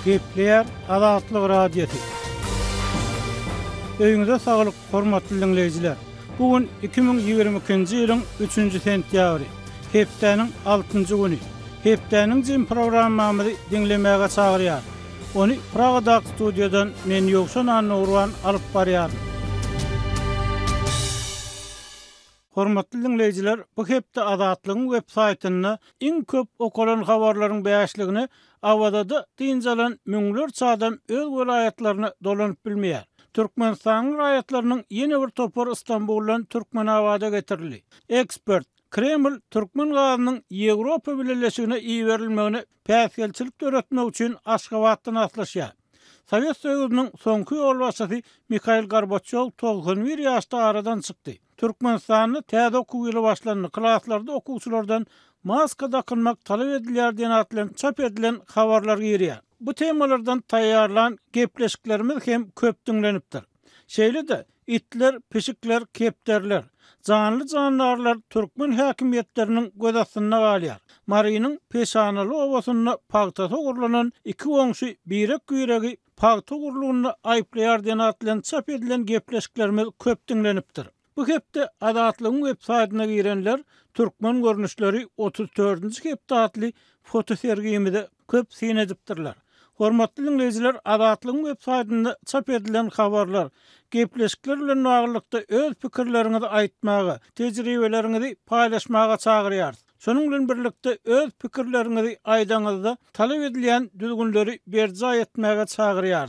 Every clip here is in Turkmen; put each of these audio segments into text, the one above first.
Gepleyer Azatlyk Radiosu. Öýüňize saglyk, hormatly dinleýijiler. Bugün 2022-nji ýylyň 3-nji sentýabry, hepdeniň 6-njy güni. Hepdeniň jym programmamyzy dinlemäge çagyrýar. Onu Pragadak studiodan men Ýokşan Anurwan alyp barýar. Hormatly dinleýijiler, bu hepde Azatlygyň web saýtyna iň köp okulan habarlaryň bäşligini awada diýinjalan müňlerçe adam öz welaýatlaryny dolanyp bilmeýär. Türkmenistan raýatlarynyň ýene bir topar Istanbuldan Türkmenabada getirildi. Ekspert Kreml Türkmen gazynyň Ýewropa birleşigine iýerilmegini päsgelçilik öğretmek üçin Aşgabatdan atlaşýar. Sowet Soýuzynyň soňky ýol başçysy Mikhail Gorbaçov 91 ýaşda aradan çykdy. Türkmenistany täze okuw ýyly başlandy. Klaslarda okuwçylardan maska takynmak talap edilýär diýen atlan çap edilen habarlar ýerýär. Bu temalardan taýýarlan gepleşiklerimiz hem köp dinlenipdir. Şeýle-de itler, pişikler, kepderler, canly canlarlar Türkmen häkimetleriniň göz astyna galýar. Marynyň peşanaly owasyna pagta togurlanan iki oňşy birek güýregi pagta gurlugyny aýplaýar diýen atlan çap edilen gepleşiklerimiz köp dinlenipdir. Bu hepde Azatlygyň web saýtyna girenler Türkmen görnüşleri 34-nji hepde adly foto sergimizde köp syn edipdirler. Hormatly dinleýijiler, Azatlygyň web saýtyna çap edilen habarlar, gepleşikler bilen baglykda öz pikirleriňizi aýtmagy, tejribeleriňizi paýlaşmaga çagyrýar. Şonuň bilen birlikde öz pikirleriňizi aýdaňyzda talap edilen düzgünleri berja etmäge çagyrýar.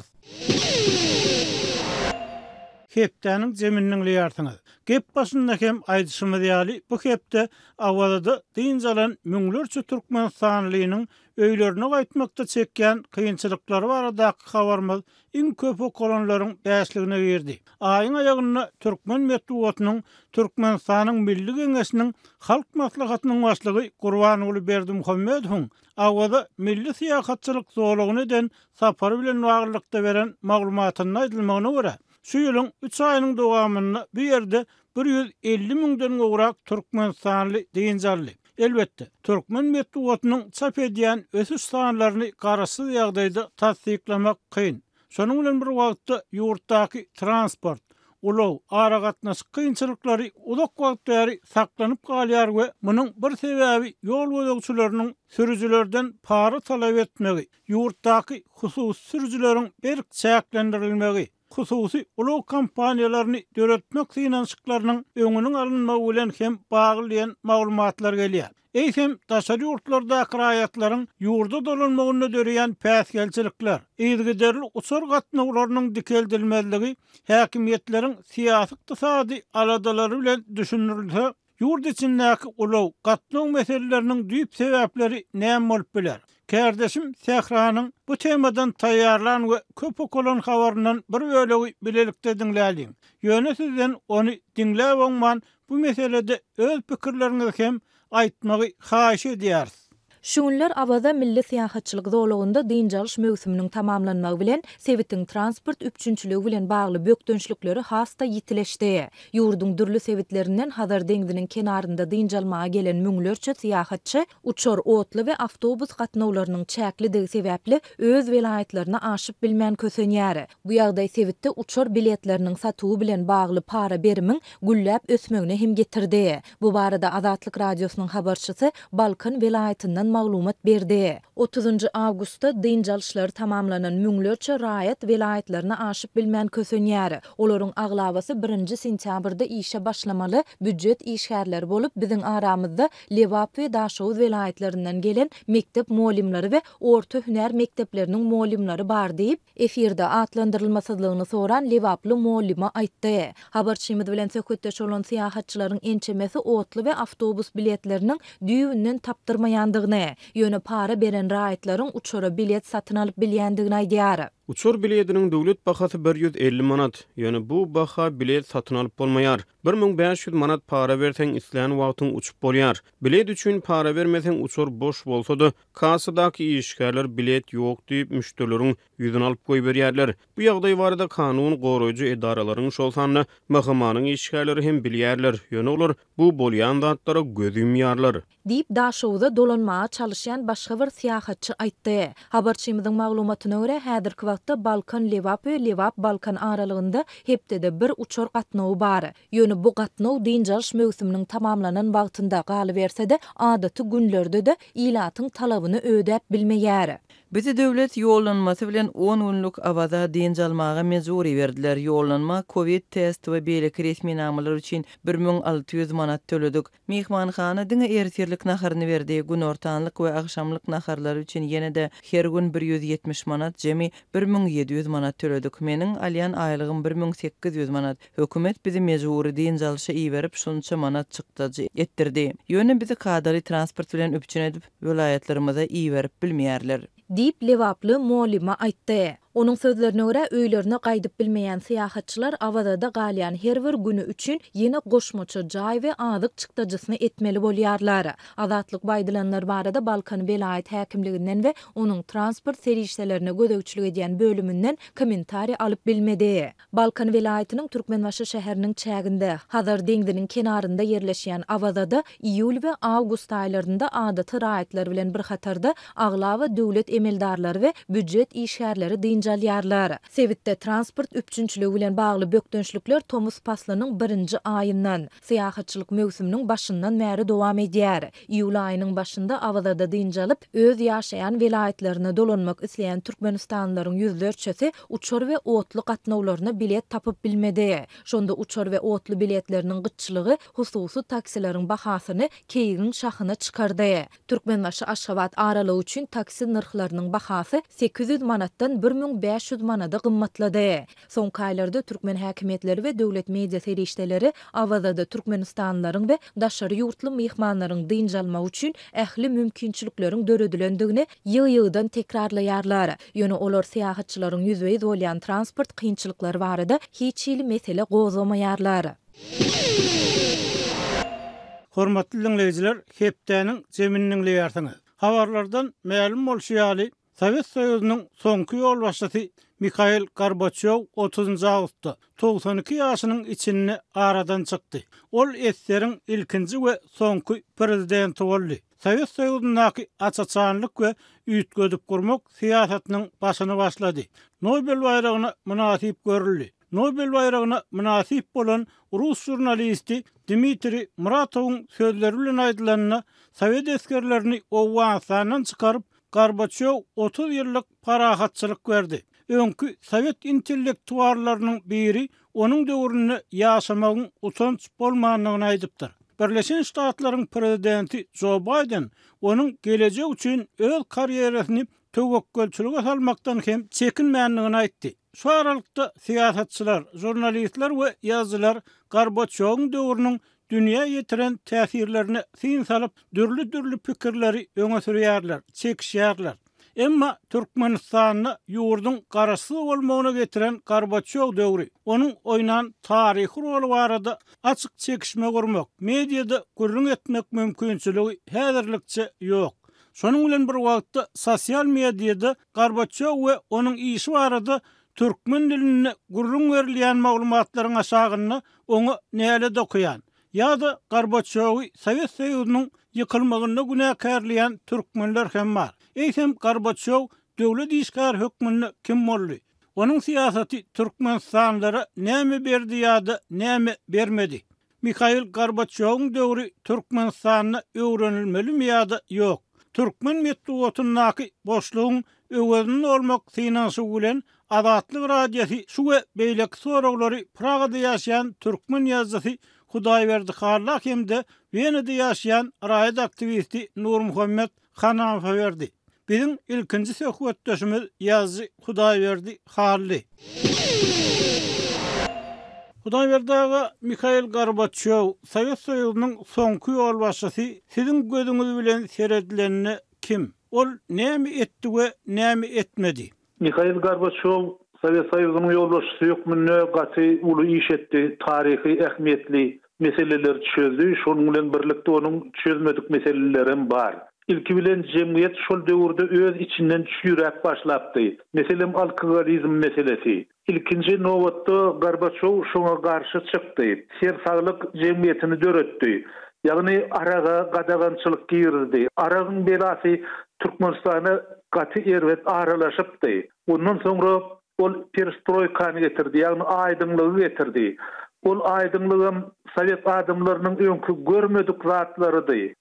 Hepdeniň jemininiň liýartyňyz. Gep başynda hem aýdyşymyz ýaly bu hepde awada diýinjalan müňlerçe Türkmenistanlynyň öýlerine gaýtmakda çekýän kynçylyklary baradaky habarymyz iň köp okulanlaryň bäşligine berdi. Aýyň aýagyna Türkmen medeniýetiniň Türkmenistanyň Milli Geňeşiniň halk maslahatynyň başlygy Gurbanuly Berdimuhammedowyň awada milli syýasatçylyk zorlugyny eden sapary bilen baglykda beren maglumatyny aýdylmagyna görä, şu ýylyň 3 aýynyň dowamyny bu ýerde 150.000-den gowrak Türkmenistanly diýinjaldy. Elbetde, Türkmen medeniýetiniň çap edýän ösüş sanlaryny garaşsyz ýagdaýda tasdiklamak kyn. Şonuň bilen bir wagtda ýurtdaky transport, ulaw, ara gatnaşyk kynçylyklary uzak wagt bäri saklanyp galýar we munyň bir sebäbi ýol gözegçileriniň sürüjilerden para talap etmegi, ýurtdaky hususy sürüjileriň berk çäklendirilmegi, hususy ulaw kampaniýalaryny döretmek synançyklarynyň öňüniň alynmagy bilen hem baglayan maglumatlar gelýär. Eýsem daşary ýurtlardaky raýatlaryň ýurda dolanmagyny döreýän päsgelçilikler, ýygyderli uçur gatnawlarynyň dikeldilmezligi, häkimetleriň syýasy ykdysady aladalary bilen düşünürilse, ýurt içindäki ulaw gatnaw meseleleriniň düýp sebäpleri näme bolup biler? Kardeşim Sehranyň bu temadan taýýarlan we köp okulan habaryndan bir bölegi bilelikde dinläýin. Ýöne sizden onu dinläp oňman bu meselede öz pikirleriňizi hem aýtmagy haýyş edýäris. Şuňlar awada milli syýasatçylyk zorlugynda diýinjalyş mögsüminiň tamamlanmagy bilen Sewitiň transport üçünçüligi bilen bagly bökdönçlükleri hasta ýitileşdi. Ýurdun dürli sewitlerinden Hazar deňdiniň kenarynda diýinjalmaga gelen müňlerçe syýasatçy uçor otly we awtobus gatnawlarynyň çäklidigi sebäpli öz welaýatlaryna aşyp bilmän kösenýär. Bu ýagdaý Sewitde uçor biletleriniň satuwy bilen bagly para berimiň güllläp ösmegine hem getirdi. Bu barada Azatlyk radiosynyň habarçysy Balkan welaýatyndan maglumat berdi. 30 awgustda diýinjalşlary tamamlanan müňlerçe raýat welaýatlaryna aşyp bilmän kösenýär. Olaryň aglabasy 1 sentýabrda işe başlamaly büdjet işgärleri bolup biziň aramyzda Lewap we Daşow welaýatlarinden gelen mektep muallimleri we orta hüner mektepleriniň muallimleri bar diýip efirde atlandyrylmasyzlygyny soran Lewaply muallima aýtdy. Habarçymyz bilen söhbetdeş bolan syýasatçylaryň ençemesi otly we awtobus biletleriniň düýünden tapdyrmaýandygyny, ýöne para beren raýatlaryň uçora bilet satyn alyp bilýändigini aýdýar. Uçur biletiniň döwlet bahasy 150 manat. Ýöne bu baha bilet satyn alyp bolmaýar. 1500 manat para berseň isleýän wagtyň uçup bolýar. Bilet üçin para bermeseň uçur boş bolsa-da, kassadaky işgärler bilet ýok diýip müşterilerin ýüzüne alyp goý berýärler. Bu ýagdaý barada kanun goraýjy edaralaryň şol sanly mahkamanyň işgärleri hem bilýärler. Ýöne olar bu bolýan zatlara göz ýumýarlar. Diýip daşowda dolanmağa çalışan başga bir syýahatçy aýtdy. Habarçymyzyň maglumatyna görä häzirki wagtda Balkan Lewap we Lewap Balkan aralygynda hepdede bir uçur gatnawy bar. Ýöne bu gatnaw diňjaliş mövsüminiň tamamlanan wagtynda galy berse-de adaty günlerde de ilatyň talabyny ödäp bilmeýär. Bizi döwlet ýollanmasy bilen 10 günlük awada diňjalmaga mejburi berdiler. Ýollanma Covid test we beýleki resmi namalar üçin 1600 manat töledik. Mehmanhana diňe ertirlik naharyny berdi. Gün ortanlyk we akşamlyk naharlar üçin ýene-de her gün 170 manat, jemi 1700 manat töledik. Meniň alýan aýlygym 1800 manat. Hökümet bizi mejburi diňjalşa iý berip şunça manat çykdyjy etdirdi. Ýöne bizi kadary transport bilen öpçün edip welaýatlarymyza iý berip bilmeýärler. Diýip Lewaply Molima aýtdy. Onun sözlerine göre öýlerine gaýdyp bilmeýän syýahatçylar awada galýan her bir günü üçin ýene goşmaça jaý we azyk çykdyjysyny etmeli bolýarlar. Azatlyk baýdylanlar barada Balkan welaýat häkimliginden we onuň transport serişlerine gödökçülük edýän bölümünden kommentari alyp bilmedi. Balkan welaýatynyň Türkmenbaşy şäheriniň çäginde, Hazar deňdiniň kenarynda yerleşýän awada iýul we awgust aýlarynda adaty raýatlar bilen bir hatarda agla we döwlet emeldarlary we büdjet işgärleri diňjalýarlar. Sewitde transport üçünçüligi bilen bagly bökdönçlükler Tomus Paslanyň 1-nji aýyndan, syýahatçylyk mövsüminiň başyndan bäri dowam edýär. Iýul aýynyň başynda awada diňjalyp öz ýaşaýan welaýatlaryna dolanmak isleýän türkmenistanlylaryň ýüzlerçesi uçur we otly gatnawlaryna bilet tapyp bilmedi. Şonda uçur we otly biletleriniň gyçylygy hususy taksileriň bahasyny keýigiň şahyna çykardy. Türkmenbaşy Aşgabat aralygy üçin taksi narhlarynyň bahasy 800 manatdan 1500 manada gymmatlady. Soňky aýlarda türkmen häkimetleri we döwlet media serişdeleri awada türkmenistanlylaryň we daşary ýurtly mehmanlaryň diňjalma üçin ähli mümkinçilikleriň döredilendigini ýygy-ýygydan tekrarlaýarlar. Ýöne olar syýahatçylaryň ýüzbeýiz bolýan transport kynçylyklary barada hiç ýyly mesele gozamaýarlar. Hormatly dinleyijiler, hepdeniň jeminiň ýartyny. Habarlardan ma'lum bolýaly, Sovet Soýuzynyň soňky ýol başçysy Mikhail Gorbaçov 30-njy awgustda 92 ýaşynyň içinde aradan çykdy. Ol SSR'ň ilkinji we soňky prezidenti boldy. Sovet Soýuzynyň açaçanlyk we üýtgödüp gurmak syýasatynyň başyny başlady. Nobel bayragyna munasyp görüldi. Nobel bayragyna munasyp bolan Rus jurnalisti Dmitri Muratowyň sözleri bilen aýdylanyna Sovet eskerlerini Owganistanyň çykaryp Gorbaçov 30 ýyllyk parahatçylyk berdi. Öňkü Sovet intellektuallarynyň biri onuň döwründe ýaşamagyň utanç bolmanyny aýdypdyr. Birleşen Ştatlaryň prezidenti Joe Biden onuň gelecek üçin öz karýerasini töwekkelçiligi salmakdan hem çekinmänligini aýtdy. Şu aralykda syýasatçylar, jurnalistler we ýazgylar Gorbaçowyň döwrüniň dünýä ýetiren täsirlerini syn salyp dürli pikirleri öňe sürýärler, çekişýärler. Emma Türkmenistanyň ýurduň garasy bolmagyna getiren Gorbaçow döwri, onuň oýnan taryhy roli barada açyk çekişme gurmak, mediada gürrüň etmek mümkinçiligi häzirlikçe ýok. Şonuň bilen bir wagtda sosial mediada Gorbaçow we onuň işi barada türkmen dilini gurrun verilýän maglumatlaryň aşagyny oňa näle dokuyan. Ýa-da Gorbaçowy Sovet Soýuzynyň ýykylmagyna günäkärleýän türkmenler hem bar. Eýsem Gorbaçow döwlet işgär hökmüni kim boldy? Onuň syýasaty türkmenstanlylara näme berdi ýa-da näme bermedi? Mikhail Gorbaçowyň döwri Türkmenistanyna öwrenilmelimi ýa-da ýok? Türkmen medeniýetiniň boşlugyň öwründe olmak synansy bilen Azatlyk radiosi şu we beýleki soraglary Pragada ýaşaýan türkmen ýazgysy Hudaýberdi Harlak hemde Wenada ýaşaýan radio aktivisti Nur Muhammed Hanafa berdi. Biziň ilkinji söhbetdeşimiz ýazgy Hudaýberdi Harly. Hudaýberdi Mikhail Gorbaçov, Sovet Soýuzynyň soňky ýol başçysy, siziň gözüňiz bilen seredilenini kim? Ol näme etdi we näme etmedi? Mikhail Gorbachev Sovet Soýuzynyň ýolbaşçysy hökmüne gaty uly iş etdi, tarihi ähmiýetli meseleler çözdü. Şonuň bilen birlikde onuň çözmedik meselelerim bar. İlki bilen jemgyýet şol döwürde öz içinden düşüräp başlapdy. Meselem alkoholizm meselesi. İlkinji nowatda Gorbachev şoňa garşy çykdy. Sersagllyk jemgyýetini döretdi. Ýagny araga gadagançylyk girdi. Aragyň belasy Türkmenistana gaty erwet aralaşypdy. Ondan soňra ol perestroykany getirdi, ýagny aýdymlygy getirdi. Ol aýdymlygym Sowet adamlarynyň öňkü görmedik zatlarydy.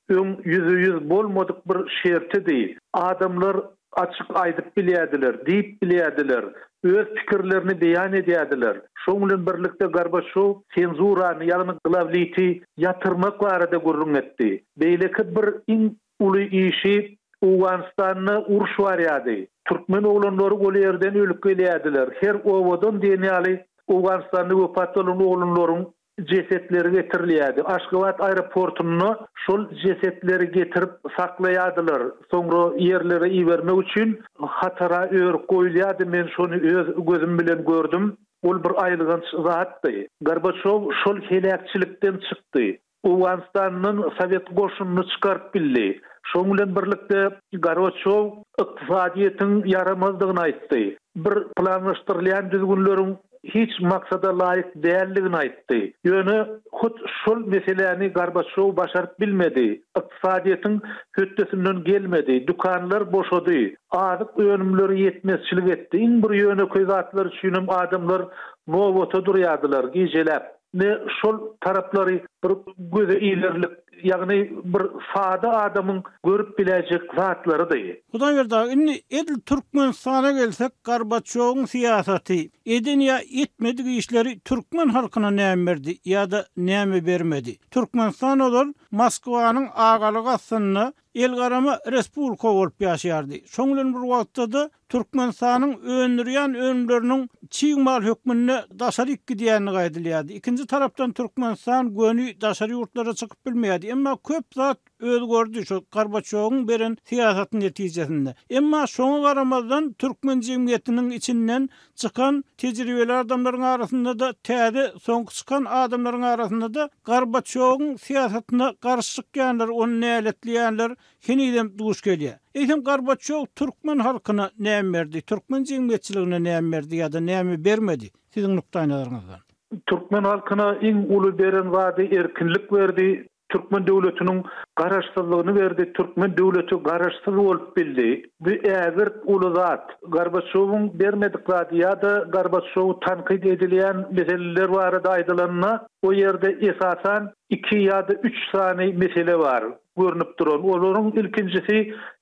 Yüzü bolmadyk bir şertidi. Adamlar açyk aýdyp bilýärdiler, diýip bilýärdiler, öz pikirlerini beýan edýärdiler. Şoň bilen birlikde Gorbachev senzurany, ýagny glavlity ýatyrmak barada görünetdi. Beýleki bir iň uly işi Awganistanyny uruş barýady. Türkmen oglanlary ol ýerden ölüp gelýärdiler. Her owadan diýýäli Awganistanyny wepat bolan oglanlaryň cesetleri getirilýärdi. Aşgabat aeroportuny şol cesetleri getirip saklaýardylar. Soňra ýerlere ibermek üçin hatara öýür goýulýardy. Men şonu öz gözüm bilen gördüm. Ol bir aýlygynç zatdy. Gorbachev şol helakçilikden çykdy. Awganistanyň Sowet goşunyny çykaryp bildi. Şoň bilen birlikde Gorbachev ykdysadyýetin yaramazdygyny aýtdy. Bir planlaşdyrylýan düzgünleriň hiç maksada laýyk däldigini aýtdy. Ýöne hut şol meseleni Gorbachev başaryp bilmedi. Ykdysadyýetin höttesinden gelmedi. Dukanlar boşady. Azyk öňümleri ýetmezçilik etdi. Iň bir ýöne köýzatlar üçin adamlar nowata durýardylar, gijelep. Ne şol taraplary bir göze ilerlik, ýagny bir sada adamyň görüp biljek zatlarydy. Hudaý berdi. Indi edil Türkmenistana gelsek, Gorbaçowyň siýasaty eden ýa etmedigi işleri Türkmen halkyna näme berdi ýa-da näme bermedi. Türkmenistan olar Moskwanyň agalyg asyny elgarama respublika bolup ýaşaýardy. Şoň bilen bir wagtda Türkmenistanyň öňürýän öňleriniň çiğmal hökmüne daşary gidýäni gaýdylýardy. Ikinji tarapdan Türkmenistan göni daşary ýurtlara çykyp bilmeýärdi. Emma köp zat özgördi şu Gorbaçowyň beren siýasatynyň netijesinde. Emma şoňa garamazdan Türkmen jemgyýetiniň içinden çykan tejribeler adamlaryň arasynda da täze soňky çykan adamlaryň arasynda da Gorbaçowyň siýasatyna garşy çykýanlar, onu näletleýänler hinidem duş gelýär. Eýsem Gorbaçow Türkmen halkyna näme berdi? Türkmen jemgyýetçiligine näme berdi ýa-da näme bermedi? Siziň nukdaýyňyzdan. Türkmen halkyna iň uly beren wady erkinlik berdi. Türkmen döwletiniň garaşsyzlygyny berdi. Türkmen döwleti garaşsyz bolup bildi. Bu ägir uly zat. Gorbaçowyň bermedik zat ýa-da Gorbaçow tanqid edilýän meseleler barada aýdylanyna o ýerde esasan 2 ýa-da 3 sany mesele bar. Görünüp duran. Olaryň ilkinjisi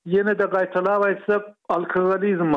ýene de gaýtalap aýtsak alkoholizm,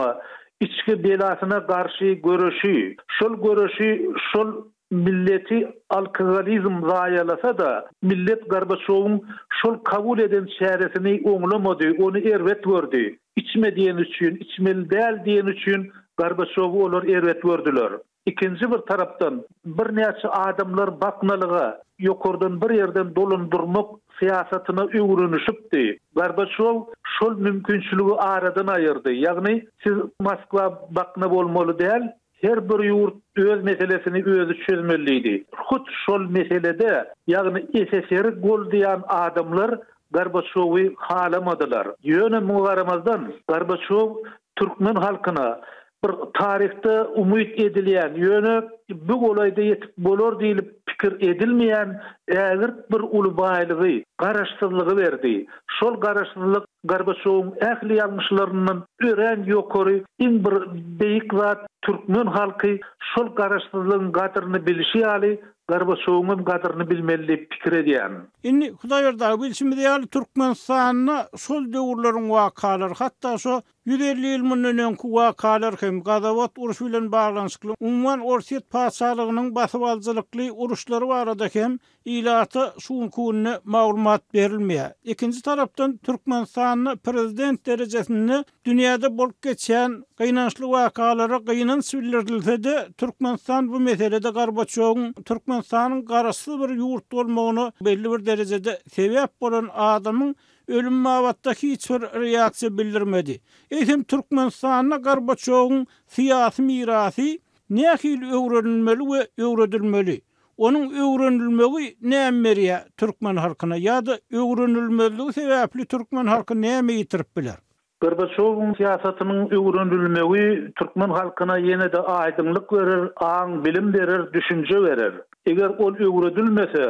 içki belasyna garşy görüşi. Şol görüşi şol milleti alkoholizm zaýalasa da millet Gorbaçowyň şol kabul eden şäheresini oňlamady, ony erwet gördü. İçmediýän üçin, içmeli däl diýen üçin Gorbaçowy olar erwet gördüler. İkinji bir tarapdan bir näçe adamlar baknalyga ýokurdan bir ýerden dolundurmak siýasatyna öwrenişipdi. Gorbaçow şol mümkinçiligi aradan aýyrdy. Ýagny siz Moskwa bakna bolmaly däl, her bir ýurt öz meselesini özü çözmeliydi. Hut şol meselede, ýagny SSR goldayan adamlar Gorbaçowy halamadylar. Ýöne mugaramazdan Gorbaçow Türkmen halkyna bir tarihte umyt edilýän, ýöne bu golayda ýetip bolar diýilip pikir edilmeýän ägir bir uly baýlygy, garaşsyzlygy berdi. Şol garaşsyzlyk Gorbaçowyň ähli ýalňyşlarynyň ören ýokary iň bir beýik zat Türkmen halky şol garaşsyzlygyň gadyryny bilişi ýaly Gorbaçowyň gadyryny bilmeli pikir edýän. Indi Hudaý berdi, bilşimde ýaly Türkmenistanyna şol döwürleriň wakalary, hatda şo 150 ýyl mundan öňki wakalar hem Gazawat uruşy bilen baglanyşykly umman Orset paçalygynyň basyp aljylykly uruşlary barada hem ilaty şuňkuny maglumat berilmeýär. Ikinji tarapdan Türkmenistanyň prezident derejesinde dünýäde bolup geçen gynançly wakalara gynanç bildirilse-de Türkmenistan bu meselede Gorbaçowyň Türkmenistanyň garaşsyz bir ýurt bolmagyny belli bir derejede sebäp bolan adamyň ölüm mawattaki hiç bir reaksiya bildirmedi. Eýsem Türkmenistanyna Gorbaçowyň syýasy mirasy nähil öwrenilmeli we öwredilmeli? Onun öwrenilmegi näme berýär türkmen halkyna ýa-da öwrenilmezligi sebäpli türkmen halky näme ýitirip biler? Gorbaçowyň siýasatynyň öwrenilmegi türkmen halkyna ýene-de aýdymlyk berer, aň bilim berer, düşünje berer. Eger ol öwredilmese,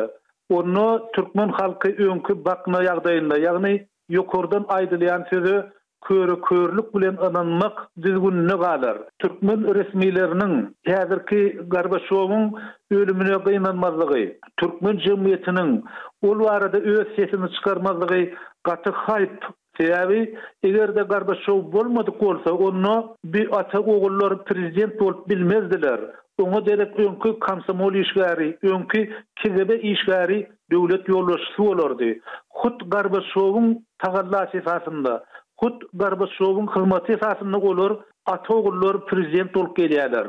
onu türkmen halky öňkü bakma ýagdaýynda, ýagny ýokardan aýdylýan sözü körlük bilen ananmak düzgünne galar. Türkmen resmileriniň häzirki Gorbaçowyň ölümine gynanmazlygy, türkmen jemgyýetiniň ol barada öz sesini çykarmazlygy gaty haýp. Sebebi egerde Gorbaçow bolmadyk bolsa, onu bir ata ogullar prezident bolup bilmezdiler. Oňa derek öňkü komsomol işgäri, öňkü KGB işgäri döwlet ýolbaşçysy bolardy. Hut Gorbaçowyň tagallasy esasında, hut Gorbaçowyň hyzmaty esasında olar ata ogullar prezident bolup gelýärler.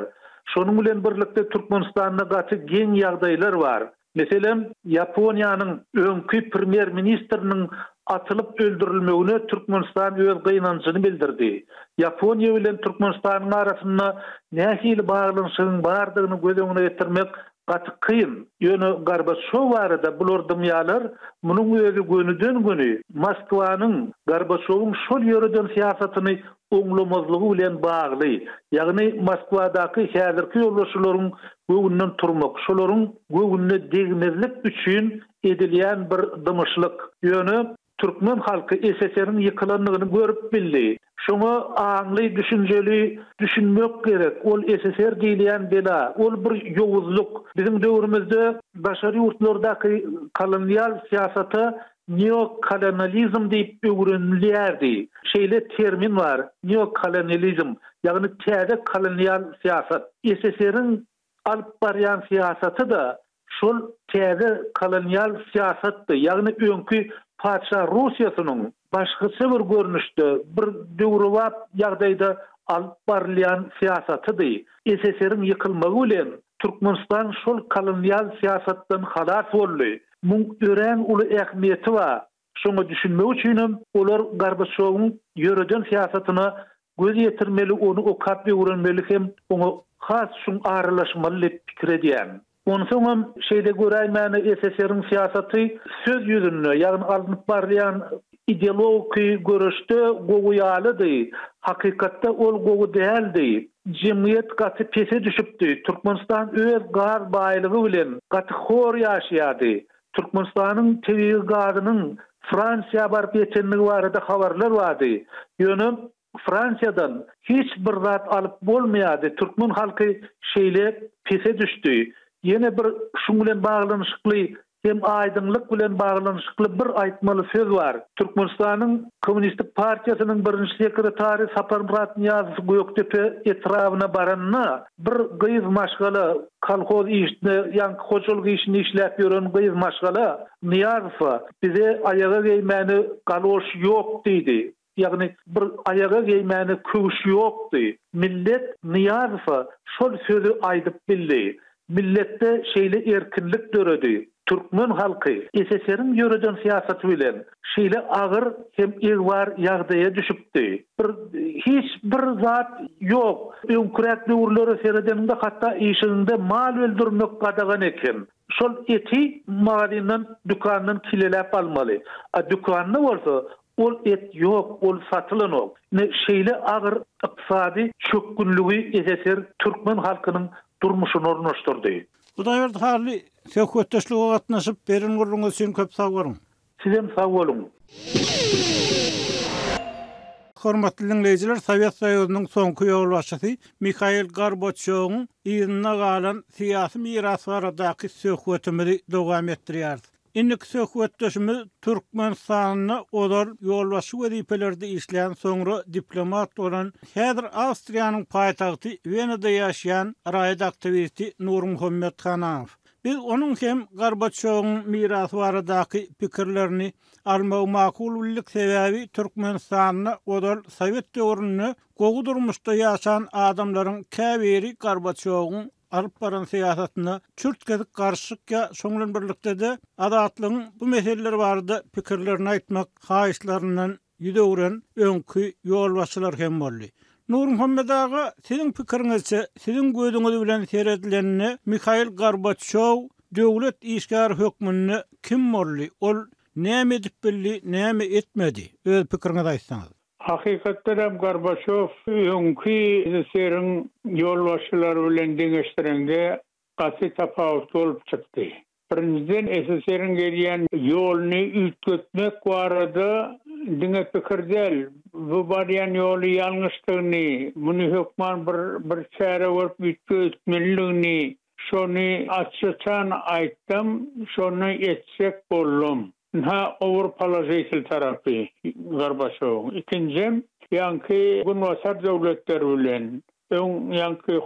Şonuň bilen birlikde Türkmenistanda gaty geň ýagdaýlar bar. Meselem Ýaponiýanyň öňkü premier ministriniň atılıp öldürülmegine Türkmenistan öz gynançyny bildirdi. Ýaponiýa bilen Türkmenistanyň arasynda nähili baglanyşyň bardygyny göz öňüne getirmek gaty kyn. Ýöne Gorbaçow barada bular dymýalar, munyň özü gönüden göni Moskwanyň Gorbaçowyň şol ýöreden siýasatyny oňlamazlygy bilen bagly. Ýagny Moskwadaky häzirki ýolbaşçylaryň göwünden turmak, şolaryň göwünde degmezlik üçin edilýän bir dymyşlyk. Ýöne Türkmen halky SSR-iň ýykylanlygyny görüp bildi. Şoňa aňly, düşünjeli düşünmek gerek. Ol SSR diýilýän bela, ol bir ýowuzluk. Bizim döwrümizde başary ýurtlardaky kolonial siýasaty neokolonializm diýip öwrenilýärdi. Şeýle termin var, neokolonializm, ýagny täze kolonial siýasat. SSR-iň alyp barýan siýasaty da şol täze kolonial siýasatdy. Ýagny öňkü Paşa Rusiýasynyň başgaça bir görnüşde, bir döwrewap ýagdaýda alyp barylýan siýasatydy. SSR-iň ýykylmagy bilen Türkmenistan şol kolonial siýasatdan halas boldy. Muň ören uly ähmiýeti bar. Şoňa düşünmek üçin olar Gorbaçowyň ýöreden siýasatyna göz ýetirmeli, onu okap öwrenmeli hem oňa has şuň aralaşmaly diýip pikir edýän. Onsoň şeýle göräýmäni SSR-iň siýasaty söz ýüzünde, ýagny alınıp barýan ideologik görüşde goýalydy. Hakykatda ol gowy däldi. Jemgyýet gaty pese düşüpdi. Türkmenistan öz gaz baýlygy bilen gaty hor ýaşaýardy. Türkmenistanyň tebii gazynyň Fransiýa baryp ýetenligi barada habarlar bardy. Ýöne Fransiýadan hiç bir zat alyp bolmaýardy. Türkmen halky şeýle pese düşdi. Yine bir şuň bilen baglanyşykly hem aýdymlyk bilen baglanyşykly bir aýtmaly söz bar. Türkmenistanyň Kommunistik Partiýasynyň birinji sekretary Sapar Murat Niýazow Göktepe etrawyna baranna bir gyýyz maşgala kolhoz işini, ýa-ni hoçuluk işini işläp ýören gyýyz maşgala Niýazow bize aýaga geýmäni galoş ýok diýdi. Ýagny bir aýaga geýmäni köwüş ýokdy. Millet Niýazow şol sözü aýdyp bildi. Millette şeýle erkinlik döredi. Türkmen halky SSR-iň ýöreden siýasaty bilen şeýle agyr hem egwar ýagdaýa düşüpdi. Hiç bir zat ýok. Öňkürek döwürlere seredeninde hatda işinde mal öldürmek gadagan eken. Şol eti magazynyň dükanynyň kileläp almaly. Dükanyny bolsa ol et ýok, ol satylanyk. Şeýle agyr ykdysady çökgünligi SSR Türkmen halkynyň durmuşyny ornaşdyrdy. Hudaýberdi hali söhbetdeşlige gatnaşyp berin gurruňyz üçin köp sag bolun. Sizem sag bolun. Hormatly dinleýijiler, Sowet Soýuzynyň soňky ýolbaşçysy Mikhail Gorbaçowyň ýygyna galan syýasy mirasy baradaky söhbetimizi dowam etdirýär. Indiki söhbetdeşimiz Türkmenistanyny olar ýolbaşçy wezipelerinde işleýän soňra diplomat bolan häzir Awstriýanyň paýtagty Wenada ýaşaýan raýat aktivisti Nur Muhammed Hanaw. Biz onun hem Gorbaçowyň mirasy baradaky pikirlerini almagy makul bildik sebäbi Türkmenistanyny olar Sowet döwründe gowy durmuşda ýaşaýan adamlaryň käbiri Gorbaçowyň alıp baran siyasatyna çürtgedik garşykka soňlan birlikde de adatlygyň bu meseleler barada pikirlerini aýtmak, haýyşlaryndan ýüdegüren öňkü ýol başçylar hem boldy. Nur Muhammed ağa, sizin pikiriňizçe, sizin gözüňiz bilen seyredilenini Mikhail Gorbaçov döwlet işgär hökmüni kim boldy? Ol näme edip bildi, näme etmedi? Öz pikiriňizi aýtsaňyz. Hakykatda Gorbaçov öňkü SSR-iň ýol başçylary bilen deňeşdirende gaty tapawut bolup çykdy. Birinjiden SSR-iň gelýän ýolyny ütgetmek barada diňe pikirdel. Bu barýan ýoly ýalňyşdygyny, muny hökman bir çäre bolup ütgetmeligini, şonu açyçan aýtdym, şonu etsek boldum. Avrupalaşyjy tarapy Gorbaçow. İkinci, ýanky günwasar döwletler bilen ýanky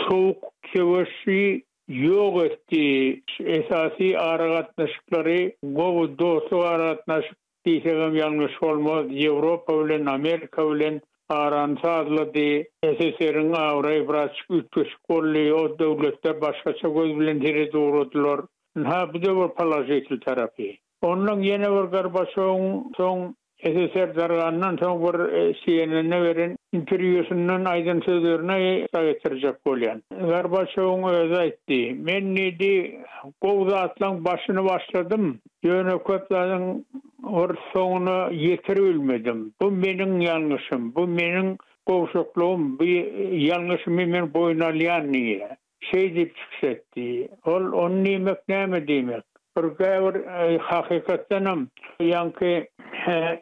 soğuk keweşi ýok etdi. Esasy aragatnaşyklary, gowy dostluk aragatnaşyk diýsegem ýalňyş bolmaz. Ýewropa bilen Amerika bilen aransadydy. SSR-iň awray biraz ütgeşik boldy. O döwletler başgaça göz bilen tere dogrudylar. Bu da Avrupalaşyjy tarapy. Ondan yine bir Gorbaçov'un son SSR dargandan son bir CNN'e veren intervýusundan aydın sözlerine getirecek bolýan. Gorbaçov'un özü aýtdy. Men nidi gowzatlaň başyny başladım. Ýönöketlaryň or soňuna ýetirilmedim. Bu meniň ýalňyşym, bu meniň gowşuklugum, bu ýalňyşymy men boýnalýan niýe. Diýip çykdy. Ol näme diýmek? Burgawr hakykatdanam ýanky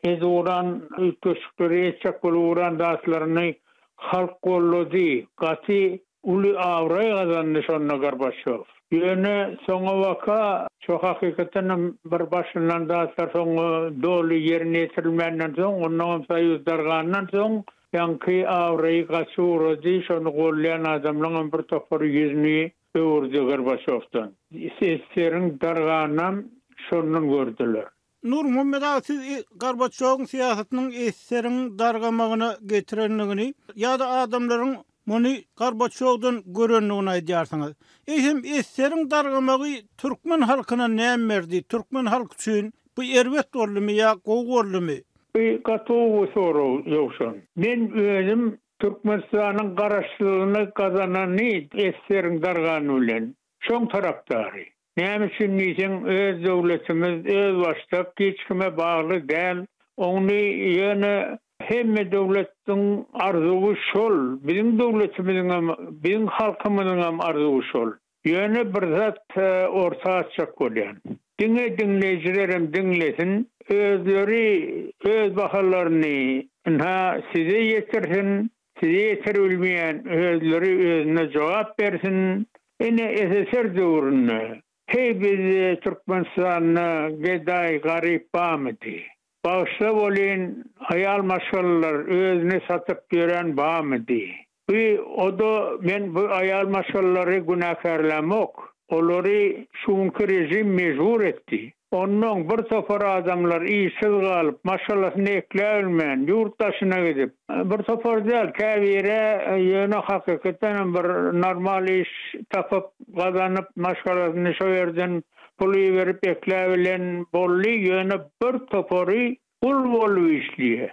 ezuran ütgeşikleri çakuluran daslaryny halk gollady. Gaty uly awray gazandy şonda Gorbaçov. Ýöne soňa waka şu hakykatdanam bir başyndan daslar soňa doly ýerine ýetirilmenden soň, ondan Soýuz dargandan soň ýanky awray gaçurdy, şonu gollayan adamlaryň bir topar ýüzüni öwürdi Gorbaçowdan. SSR-iň darganam şondan gördüler. Nur Muhammed ağa, siz Gorbaçowyň siýasatynyň SSR-iň dargamagyna getirenligini ýa-da adamlaryň muny Gorbaçowdan görenligini aýdýarsyňyz. Hem SSR-iň dargamagy türkmen halkyna näme berdi? Türkmen halk üçin bu erwet boldymy ýa gowy boldymy? Gatowy soru ýokşan. Men özüm Türkmenistanyň garaşlygyny kazanany SSR-iň dargany bilen şoň tarapdary. Näme üçin diýsem, öz döwletimiz öz başda hiç kime bagly däl. Onu ýöne hemme döwletiň arzuwy şol, biziň döwletimiziň hem biziň halkymyzyň hem arzuwy şol. Ýöne bir zat ortaga çyk bolýan. Dinleýijilerim dinlesin, özleri öz bahalaryny size ýetirsin. Size ýetirilmeýän özleri özüne jogap bersin. SSR döwründe biz Türkmenistanyny geday garyp bamydy. Başda bolan aýal maşgallar özüne satyp beren bamydy. O da men bu aýal maşgallary günäkärlämek, olary şuňky rejim mejbur etdi. Ondan bir topar adamlar işsiz galyp, maşgallasyny ekläbilmän, ýurtdaşyna gidip, bir topar däl, käbire ýöne hakykatdan bir normal iş tapyp, gazanyp, maşgallasyny şo ýerden puly berip ekläbilen bolly, ýöne bir topary gul bolup işliýär.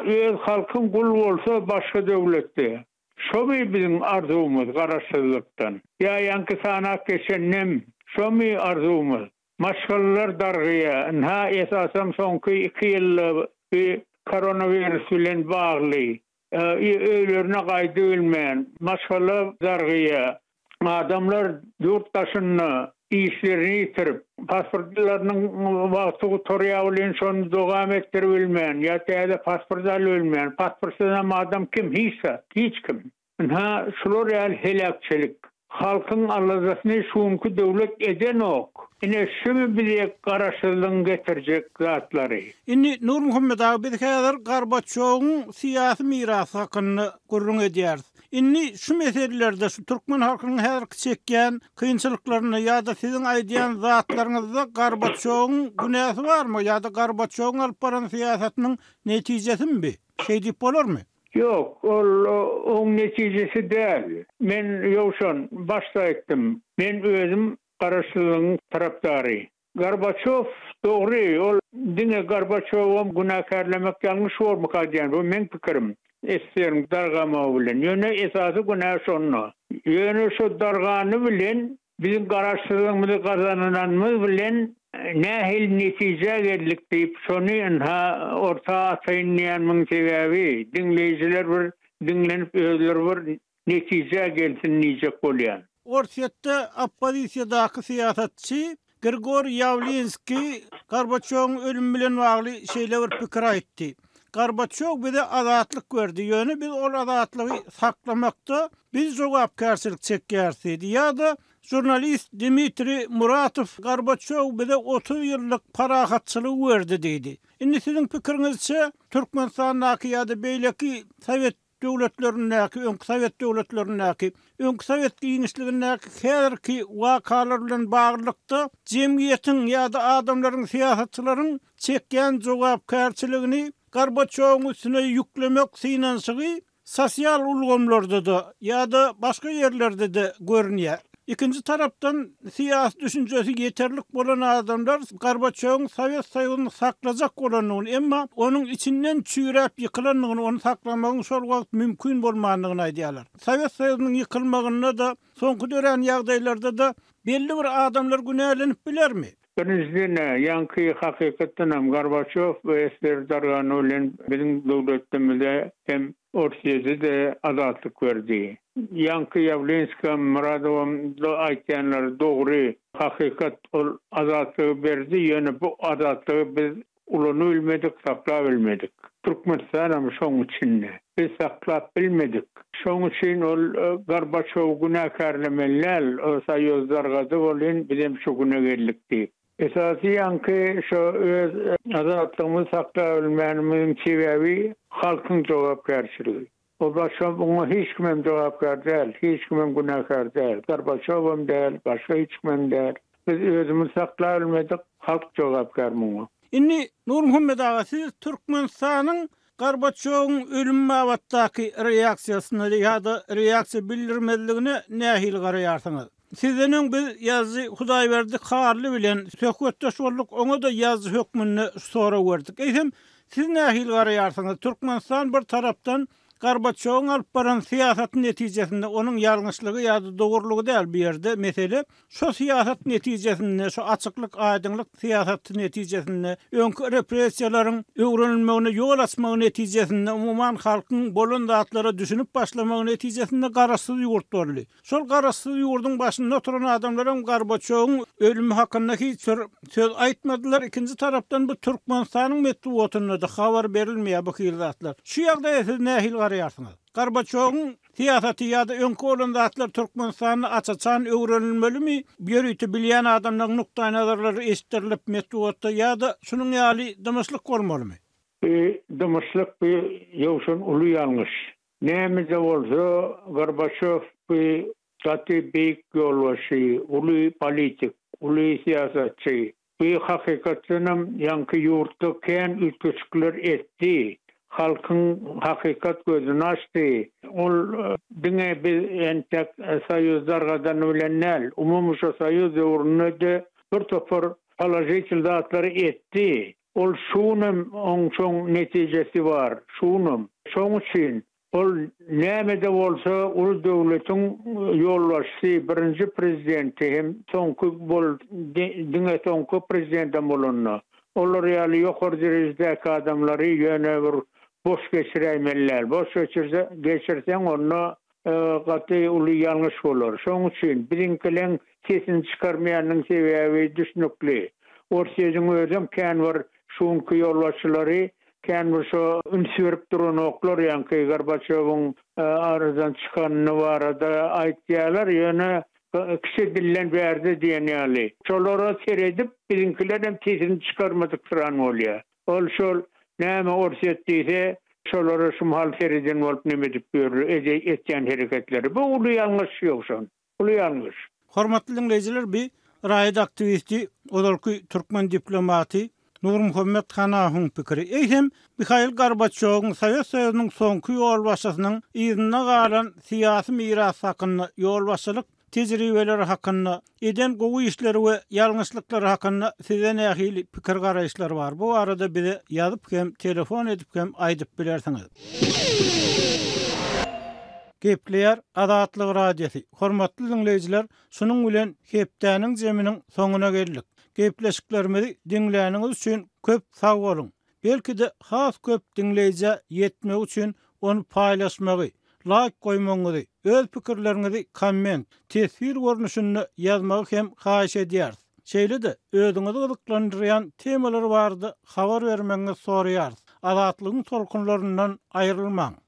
Öz halkyň gul bolsa başga döwletde. Şo biziň arzumyz garaşsyzlykdan. Ýanky sanak geçennem, şo mi arzumyz. Maşgallar dargıya, esasam soňky 2 ýyl koronavirus bilen bagly, öýlerine gaýdy bilmän, maşgallar dargıya, adamlar ýurtdaşyny, işlerini ýitirip, pasportlarynyň wagty gutorýa bilen şonu dowam etdirip bilmän, ýa-da pasport alyp bilmän, pasportsuz adam kim hiç kim. Şular ýaly helakçylyk. Halkyň alazasyny şuňky döwlet eden ok. Şunu bize garaşsyzlygyny getirjek zatlary. Nur Muhammed ağa, biz häzir Gorbaçowyň siýasy mirasy hakyny gurrun edýäris. Şu meselelerde şu türkmen halkynyň häzirki çekýän kynçylyklaryny ýa-da siziň aýdýan zatlaryňyzda Gorbaçowyň günäsi barmy ýa-da Gorbaçowyň alyp baran siýasatynyň netijesimi? Diýip bolarmy? Yok, onun neticesi değil. Men yokşan başta ettim. Men özüm Garaşçılığın taraftarı. Gorbaçov doğru, ol dine Gorbaçov'um günahkarlamak yanlış olmak diyen bu men pikirim. Esserim dargama bilen. Yöne esası günah şonno. Yöne şu darganı bilen bizim Garaşçılığımızı kazananımız bilen nahil netice geldik deyip şonu orta atayınlayanmın sebebi dinleyiciler var, dinlenip özler var, netice gelsin niyecek olayan. Ortiyette opposisiyadaki siyasetçi Grigor Yavlinski Gorbaçov'un ölüm bilen bağlı şeyler pikir aytdy. Gorbaçov bize azatlyk berdi. Ýöne biz ol azatlygy saklamakda biz jogapkärçilik çekýärdi. Ýa-da jurnalist Dmitri Muratov Gorbaçov bize 30 ýyllyk parahatçylyk berdi diýdi. Indi siziň pikiriňizçe Türkmenistanyň ýa-da beýleki Sowet döwletlerindäki, öňkü Sowet döwletlerindäki, öňkü Sowet giňişligindäki häzirki wakalar bilen baglykda jemgyýetiň ýa-da adamlaryň, siýasatçylaryň çekýän jogapkärçiligini Gorbaçow'un üstüne yüklemek sinansygy sosial ulgamlarda da ýa-da başga ýerlerde de görünýär. İkinci tarapdan siyasi düşüncesi yeterlik bolan adamlar Gorbaçov'un Sovet Soýugyny saklajak bolanyny, emma onun içinden çüýräp ýykylanlygyny, onu saklamagyň şol wagt mümkin bolmanlygyny aýdýarlar. Sovet Soýugynyň ýykylmagyna da soňky dören ýagdaýlarda da belli bir adamlar günälenip bilermi? Birinizden yankı hakikaten Gorbaçov ve Esser Darganow bilen bizim döwletimizde hem Orsiýede de azatlyk berdi. Yankı Yavlinski Muradowam da aýtýanlar dogry, hakikat ol azatlygy berdi. Ýöne bu azatlygy biz ulany bilmedik, saklap bilmedik. Türkmenistan şoň üçin biz saklap bilmedik. Şoň üçin ol Gorbaçow günahkarlameler o Soýuzlarga da bolan bizim şu günagerlikdi. Esasy yankı şu öz azatlygymy saklap bilmänimiň sebebi halkyň jogapkärçiligi. O başa buna hiç kimem jogapkar däl, hiç kimem günahkar däl. Gorbaçowam däl, başga hiç kimem däl. Biz özümüz saklap bilmedik, halk jogapkar muňa. Inni Nur Muhammed ağa, siz Türkmenistanyň Gorbaçow'un ölüm wagtdaky reaksiýasyna ýa-da reaksiýa bildirmezligine nähil garaýarsyňyz? Sizden bir ýazgy Hudaýberdi Karly bilen söhbetdeş bolduk, oňa da ýazgy hökmüni sora berdik. Eýsem, siz nähil garaýarsyňyz? Türkmenistan bir tarapdan Gorbaçow'un alyp baran siýasat netijesinde onun ýalňyşlygy ýa-da dogurlugy däl bir ýerde mesele. Şu siýasat netijesinde, şu açyklyk, aýdynlyk siýasat netijesinde, öňkü repressiýalaryň öwrenilmegine ýol açmagy netijesinde umumyň halkyň bolan zatlara düşünüp başlamagy netijesinde garaşsyz ýurt boldy. Şol garaşsyz ýurduň başynda oturan adamlaryň Gorbaçow'un ölümi hakynda hiç söz aýtmadylar. İkinji tarapdan bu Türkmenistanyň metbuatyna da habar berilmeýär bu zatlar. Şu ýagdaýda siz nähil garaýarsyňyz? Gorbaçow'un siýasaty ýa-da öňkü bolan zatlar Türkmenistanyny açaçan öwrenilmelimi? Ýörüýti bilýän adamlaryň nukdaý nazarlary eşitdirilip metbuatda ýa-da şunuň ýaly dymyşlyk bolmalymy? Dymyşlyk bir ýowşun uly ýalňyş. Näme bolsa Gorbaçow bir gaty beýik ýolbaşy, uly politik, uly siýasatçy. Bu hakykatynam ýanky ýurtda kän ütköçükler etdi. Halkyň hakykat gözüni açdy. Ol diňe bir entek Soýuzlarga bilenler, umumy şu Soýuz ýurduny bir topar alajyçyl zatlary etdi. Ol şunun oňçoň netijesi bar. Şunun. Şoň üçin ol näme de bolsa ul döwletiň ýolbaşçy birinji prezidenti hem soňky bol diňe soňky prezidentim bolanna. Olar ýaly ýokary derejedäki adamlary ýöne bir boş geçireymeler. Boş geçirsen onu gaty uly ýalňyş bolar. Şoň üçin birinkilen kesin çykarmaýanyň sebebi düşnükli. Orsiýanyň özüm kän bir şuňky ýolbaşçylary, kän bir şu ünsürip duran oklar ýanky Gorbaçow'un aradan çykanyny barada aýtýarlar, ýöne kişi dillen berdi diýenýärli. Şolara seredip birinkiler hem kesin çykarmadyk duran bolýar. Ol şol näme orsiýetdiýse şolara şum hal sereden bolup näme dip etýän hereketleri. Bu uly ýalňyş ýokşan. Uly ýalňyş. Hormatly dinleyijiler, bir raýat aktivisti, olarky türkmen diplomaty Nur Muhammed Hanahuň pikiri. Eýhem Mikhail Gorbaçowyň Sowet Soýuzynyň soňky ýol başçysynyň ýerine galan syýasy miras hakyny, ýol başçylyk tejribeleri hakyny, eden gowy işleri we ýalňyşlyklary hakyny size nähili pikir garaýşlar bar. Bu arada bize ýazyp hem telefon edip hem aýdyp bilersiňiz. Gepleýär Azatlyk radiosi. Hormatly dinleýijiler, şunuň bilen hepdäniň jeminiň soňuna geldik. Gepleşiklerimizi dinläniňiz üçin köp sag bolun. Belki de has köp dinleýije ýetmek üçin onu paýlaşmagy, like goýmagy, öz pikirleriňizi komment, tesir görnüşünde ýazmagy hem haýyş edýär. Şeýle-de özüňizi gyzyklandyrýan temalar bardy, habar bermeňizi soraýar. Azatlygyň tolkunlaryndan aýrylmaň.